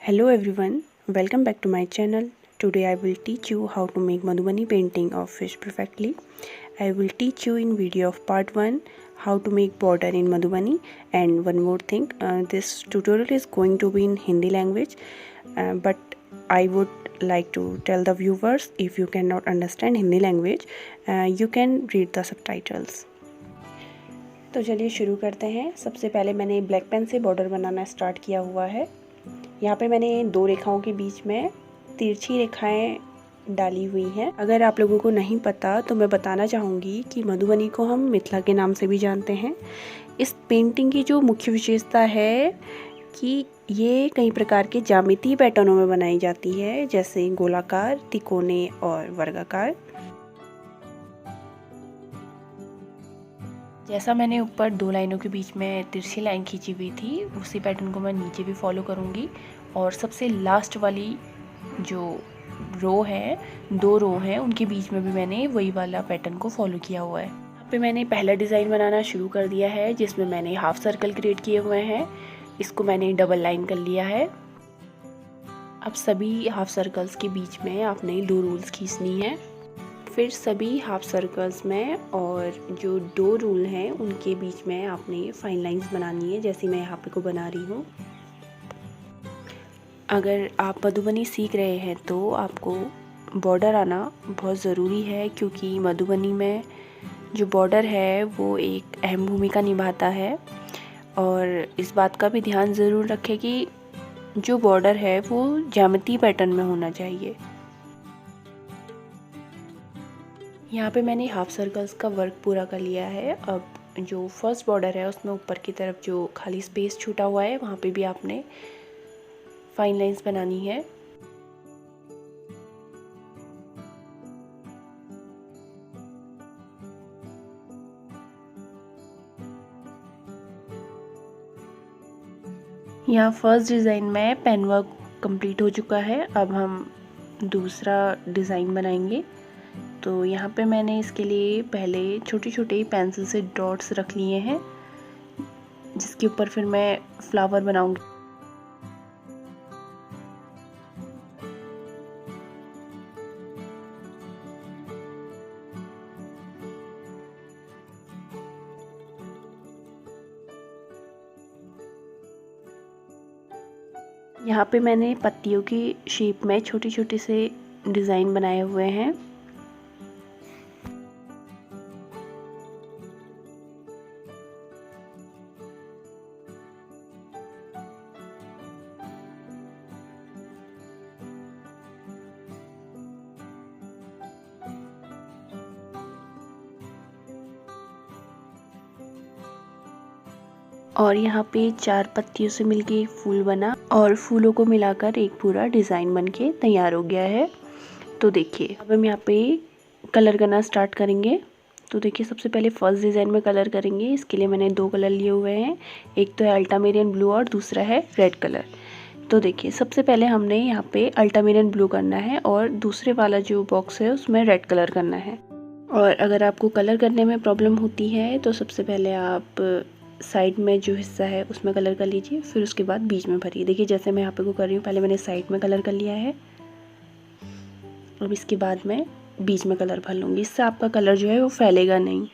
Hello everyone, welcome back to my channel. Today I will teach you how to make Madhubani painting of fish perfectly. I will teach you in video of part 1 how to make border in Madhubani, and one more thing, this tutorial is going to be in Hindi language, but I would like to tell the viewers, if you cannot understand Hindi language, you can read the subtitles. तो चलिए शुरू करते हैं। सबसे पहले मैंने black pen से border बनाना start किया हुआ है। यहाँ पे मैंने दो रेखाओं के बीच में तिरछी रेखाएं डाली हुई हैं। अगर आप लोगों को नहीं पता तो मैं बताना चाहूँगी कि मधुबनी को हम मिथिला के नाम से भी जानते हैं। इस पेंटिंग की जो मुख्य विशेषता है कि ये कई प्रकार के ज्यामितीय पैटर्नों में बनाई जाती है, जैसे गोलाकार, तिकोने और वर्गाकार। जैसा मैंने ऊपर दो लाइनों के बीच में तिरछी लाइन खींची हुई थी, उसी पैटर्न को मैं नीचे भी फॉलो करूँगी। और सबसे लास्ट वाली जो रो है, दो रो हैं, उनके बीच में भी मैंने वही वाला पैटर्न को फॉलो किया हुआ है। यहाँ पे मैंने पहला डिज़ाइन बनाना शुरू कर दिया है, जिसमें मैंने हाफ सर्कल क्रिएट किए हुए हैं। इसको मैंने डबल लाइन कर लिया है। अब सभी हाफ सर्कल्स के बीच में आपने दो रूल्स खींचनी है। फिर सभी हाफ सर्कल्स में और जो दो रूल हैं उनके बीच में आपने फाइन लाइंस बनानी है, जैसे मैं यहाँ पे को बना रही हूँ। अगर आप मधुबनी सीख रहे हैं तो आपको बॉर्डर आना बहुत ज़रूरी है, क्योंकि मधुबनी में जो बॉर्डर है वो एक अहम भूमिका निभाता है। और इस बात का भी ध्यान ज़रूर रखें कि जो बॉर्डर है वो ज्यामितीय पैटर्न में होना चाहिए। यहाँ पे मैंने हाफ सर्कल्स का वर्क पूरा कर लिया है। अब जो फर्स्ट बॉर्डर है उसमें ऊपर की तरफ जो खाली स्पेस छूटा हुआ है, वहाँ पे भी आपने फाइन लाइंस बनानी है। यहाँ फर्स्ट डिज़ाइन में पेन वर्क कंप्लीट हो चुका है। अब हम दूसरा डिज़ाइन बनाएंगे। तो यहाँ पे मैंने इसके लिए पहले छोटे छोटे पेंसिल से डॉट्स रख लिए हैं, जिसके ऊपर फिर मैं फ्लावर बनाऊंगी। यहाँ पे मैंने पत्तियों की शेप में छोटे छोटे से डिज़ाइन बनाए हुए हैं। और यहाँ पे 4 पत्तियों से मिलके एक फूल बना और फूलों को मिलाकर एक पूरा डिज़ाइन बनके तैयार हो गया है। तो देखिए, अब हम यहाँ पे कलर करना स्टार्ट करेंगे। तो देखिए, सबसे पहले फर्स्ट डिज़ाइन में कलर करेंगे। इसके लिए मैंने दो कलर लिए हुए हैं, एक तो है अल्टामेरियन ब्लू और दूसरा है रेड कलर। तो देखिए, सबसे पहले हमने यहाँ पे अल्टामेरियन ब्लू करना है और दूसरे वाला जो बॉक्स है उसमें रेड कलर करना है। और अगर आपको कलर करने में प्रॉब्लम होती है तो सबसे पहले आप साइड में जो हिस्सा है उसमें कलर कर लीजिए, फिर उसके बाद बीच में भरिए। देखिए, जैसे मैं यहाँ पे को कर रही हूँ, पहले मैंने साइड में कलर कर लिया है, अब इसके बाद मैं बीच में कलर भर लूँगी। इससे आपका कलर जो है वो फैलेगा नहीं।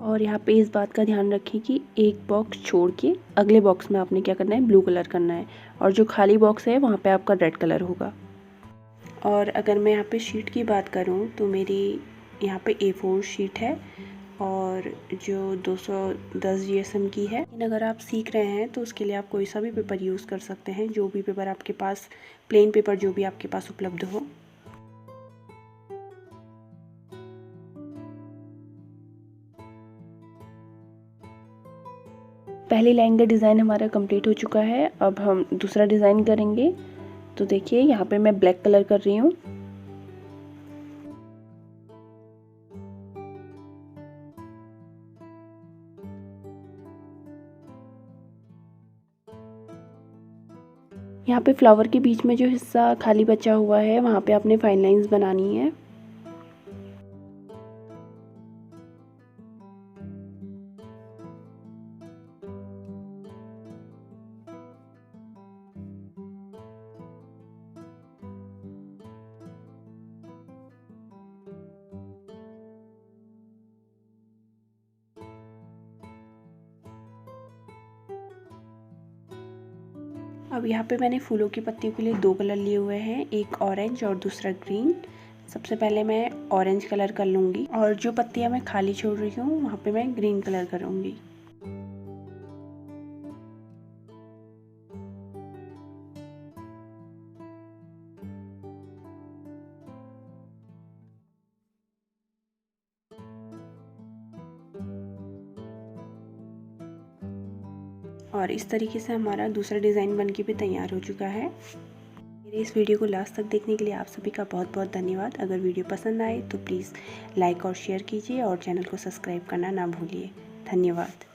और यहाँ पे इस बात का ध्यान रखें कि एक बॉक्स छोड़ के अगले बॉक्स में आपने क्या करना है, ब्लू कलर करना है, और जो खाली बॉक्स है वहाँ पे आपका रेड कलर होगा। और अगर मैं यहाँ पे शीट की बात करूँ तो मेरी यहाँ पे A4 शीट है और जो 210 GSM की है। लेकिन अगर आप सीख रहे हैं तो उसके लिए आप कोई सा भी पेपर यूज़ कर सकते हैं, जो भी पेपर आपके पास, प्लेन पेपर जो भी आपके पास उपलब्ध हो। पहली लाइन का डिज़ाइन हमारा कंप्लीट हो चुका है। अब हम दूसरा डिज़ाइन करेंगे। तो देखिए, यहाँ पे मैं ब्लैक कलर कर रही हूँ। यहाँ पे फ्लावर के बीच में जो हिस्सा खाली बचा हुआ है वहाँ पे आपने फाइन लाइंस बनानी है। अब यहाँ पे मैंने फूलों की पत्तियों के लिए 2 कलर लिए हुए हैं, एक ऑरेंज और दूसरा ग्रीन। सबसे पहले मैं ऑरेंज कलर कर लूँगी और जो पत्तियाँ मैं खाली छोड़ रही हूँ वहाँ पे मैं ग्रीन कलर करूँगी। और इस तरीके से हमारा दूसरा डिज़ाइन बनके भी तैयार हो चुका है। मेरे इस वीडियो को लास्ट तक देखने के लिए आप सभी का बहुत बहुत धन्यवाद। अगर वीडियो पसंद आए तो प्लीज़ लाइक और शेयर कीजिए और चैनल को सब्सक्राइब करना ना भूलिए। धन्यवाद।